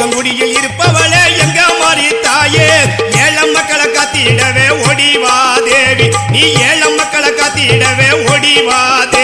ஈசங்குடியில் இருப்பவளே எங்க மாறி தாயே ஏழம் மக்களை காத்திடவே ஓடிவா தேவி நீ ஏழம் மக்களை காத்திடவே ஓடிவா தேவி